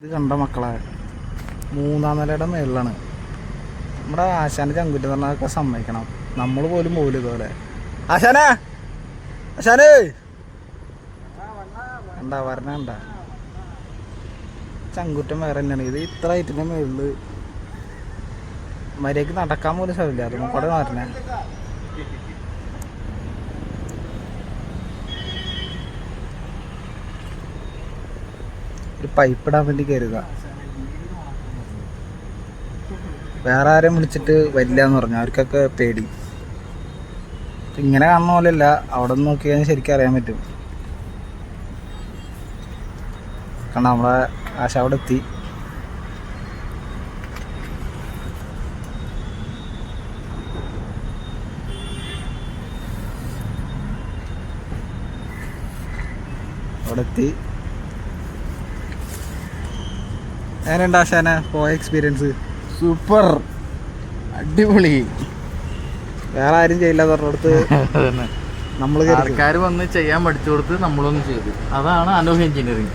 ഇത് കണ്ട മക്കളെ, 3-ാം നിലയുടെ മേളിലാണ്. നമ്മുടെ ആശാൻ്റെ ചങ്കുറ്റി പറഞ്ഞതൊക്കെ സമ്മതിക്കണം. നമ്മൾ പോലും പോലും ഇതുപോലെ. ആശാനേ, ആശാനേ എന്താ പറഞ്ഞ ചങ്കുറ്റം വേറെ തന്നെയാണ്. ഇത് ഇത്ര ഹൈറ്റിൻ്റെ മേളിൽ മര്യാദക്ക് നടക്കാൻ പോലും സ്ഥലമില്ല. അത് കൂടെ പറഞ്ഞ ഒരു പൈപ്പ് ഇടാൻ വേണ്ടി കയറുക. വേറെ ആരെയും വിളിച്ചിട്ട് വരില്ല എന്ന് പറഞ്ഞു. അവർക്കൊക്കെ പേടി. ഇങ്ങനെ കാണുന്ന പോലെയല്ല, അവിടെ നിന്ന് നോക്കി കഴിഞ്ഞാൽ ശരിക്കും അറിയാൻ പറ്റും. കാരണം നമ്മളെ ആശ അവിടെ എത്തി. അവിടെ എത്തി. എങ്ങനെയുണ്ട് ആശാനെ പോയ എക്സ്പീരിയൻസ്? സൂപ്പർ, അടിപൊളി. വേറെ ആരും ചെയ്യില്ല പറഞ്ഞിടത്ത് നമ്മൾ ആൾക്കാർ വന്ന് ചെയ്യാൻ പഠിച്ചു കൊടുത്ത് നമ്മളൊന്നും ചെയ്തു. അതാണ് അനൂഹ് എഞ്ചിനീയറിംഗ്.